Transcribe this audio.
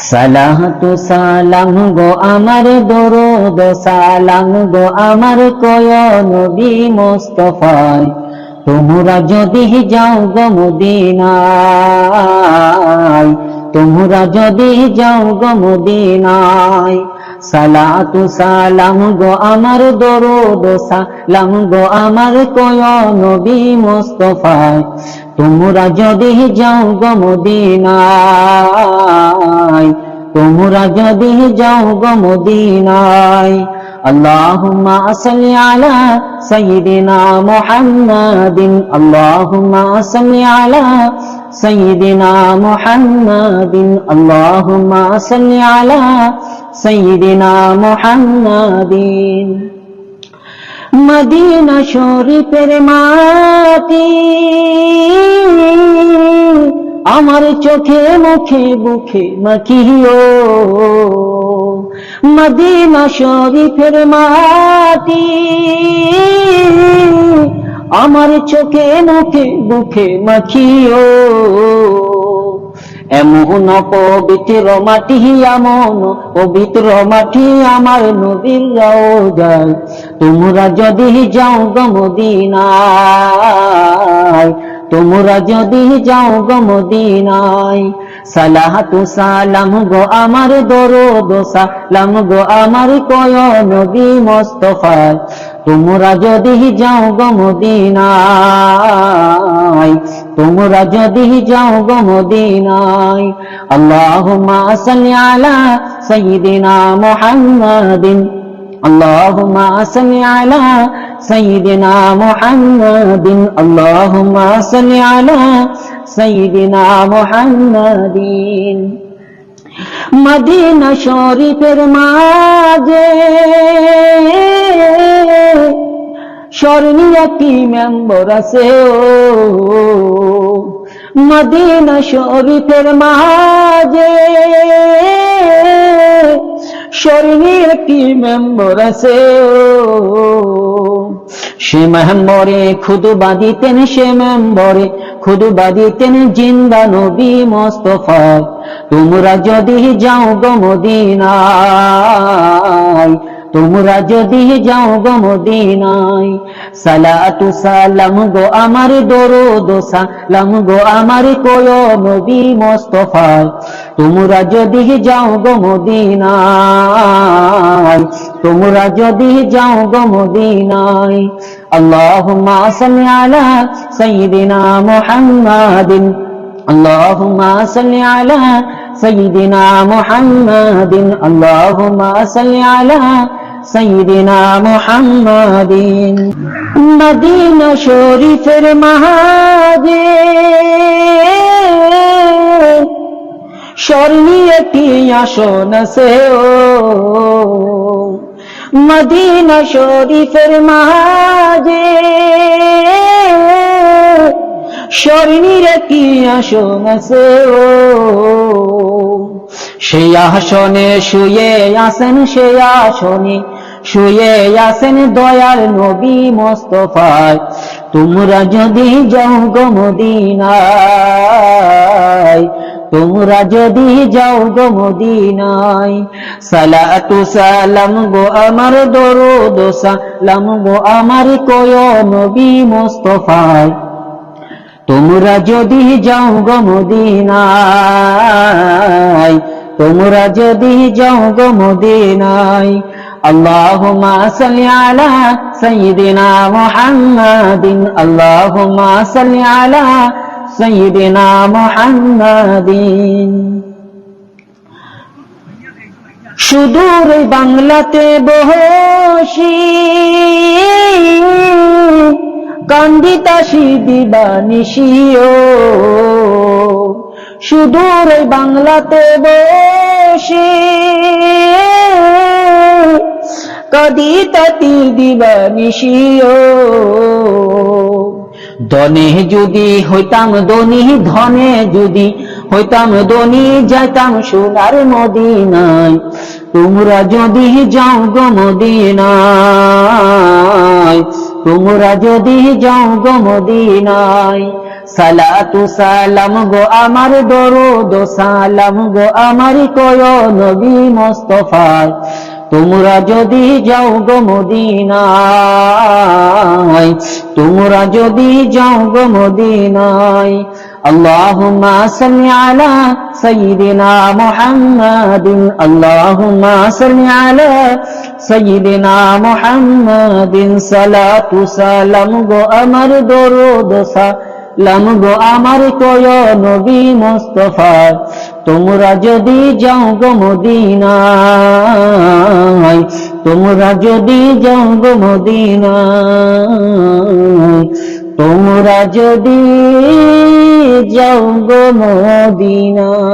সালাতু সালাম গো আমার দরুদ সালাম গো আমার কয় নবী মুস্তাফায়, তোমরা যদি যাও গো মদিনায়, তোমরা যদি যাও গো মদিনায়। সালাতু সালাম গো আমার দরুদ সালাম গো আমার কয় নবী মুস্তাফায়, তোমরা যদি যাও গো মদিনায়, তোমরা যদি যাও গো মদিনায়। আল্লাহুম্মা সাল্লি আলা সাইয়্যিদিনা মুহাম্মাদিন, আল্লাহুম্মা সাল্লি আলা সাইয়্যিদিনা মুহাম্মাদিন, আল্লাহুম্মা সাল্লি আলা সাইয়্যিদিনা মুহাম্মাদিন। মদিনা শরীফের মাটি আমার চোখে মুখে বুকে মাখিও, মদিনা শরীফের মাটি আমার চোখে মুখে বুকে মাখিও। এমন পবিত্র মাটি, এমন পবিত্র মাটি আমার নবীর রওজায়, তোমরা যদি যাও গো মদিনায়, তোমরা যদি যাও গো মদিনায়। সালাতু সালাম গো আমার দরুদ সালাম গো আমার কয় নবী মুস্তাফায়, তোমরা যদি যাও গো মদিনায়, তোমরা যদি যাও গো মদিনায়। আল্লাহুম্মা সাল্লি আলা সাইয়্যিদিনা মুহাম্মাদিন, আল্লাহুম্মা সাল্লি আলা সাইয়্যিদিনা মুহাম্মাদিন, আল্লাহুম্মা সাল্লি আলা সাইয়্যিদিনা মুহাম্মাদিন। মদিনা শরীফের মাঝে স্মরণীয় একটি মেম্বর আছে ও, মদিনা শরীফের মাঝে স্মরণীয় একটি মেম্বর আছে ও। সে মেম্বরে খুতবা দিতেন, সে মেম্বরে খুতবা দিতেন জিন্দা নবী মুস্তাফায়, তোমরা যদি যাও গো মদিনায়, তোমরা যদি যাও গো মদিনায়। সালাতু সালাম গো আমার দরুদ সালাম গো আমার কয় নবী মুস্তাফায়, তোমরা যদি যাও গো মদিনায়, তোমরা যদি যাও গো মদিনায়। আল্লাহুম্মা সাল্লি আলা সাইয়্যিদিনা মুহাম্মাদিন, আল্লাহুম্মা সাল্লি আলা সাইয়্যিদিনা মুহাম্মাদিন, আল্লাহুম্মা সাল্লি আলা সাইয়্যিদিনা মুহাম্মাদিন। মদিনা শরীফের মাঝে স্মরণীয় একটি আসন আছে ও, মদিনা শরীফের মাঝে স্মরণীয় একটি আসন আছে ও। সেই আসনে শুয়ে আছেন, সেই আসনে শুয়ে আছেন দয়াল নবী মুস্তাফায়, তোমরা যদি যাও গো মদিনায়, তোমরা যদি যাও গো মদিনায়। সালাতু সালাম গো আমার দরুদ সালাম গো আমার কয় নবী মুস্তাফায়, তোমরা যদি যাও গো মদিনায়, তোমরা যদি যাও গো মদিনায়। আল্লাহুম্মা সাল্লি আলা সাইয়্যিদিনা মুহাম্মাদিন, আল্লাহুম্মা সাল্লি আলা সাইয়্যিদিনা মুহাম্মাদিন। সুদূর বাংলাতে বসি কান্দিতাসি দিবানিশিও, সুদূর বাংলাতে বসি কাঁদিতাতি দিবানিশিও। ধনে যদি হইতাম ধনী, ধনে যদি হইতাম ধনী, যাইতাম সোনার মদিনায়, তোমরা যদি যাও গো মদিনায়, তোমরা যদি যাও গো মদিনায়। সালাতু সালাম গো আমার দরুদ সালাম গো আমার কয় নবী মুস্তাফায় তোমরা যদি যাও গো মদিনায় তোমরা যদি যাও গো মদিনায় আল্লাহুম্মা সাল্লি আলা সাইয়্যিদিনা মুহাম্মাদিন আল্লাহুম্মা সাল্লি আলা সাইয়্যিদিনা মুহাম্মাদিন সালাতু সালাম গো আমার দরুদ সালাম গো আমার কয় নবী মুস্তাফা তোমরা যদি যাও গো মদিনায় তোমরা যদি যাও গো মদিনায় তোমরা যদি যাও গো মদিনায়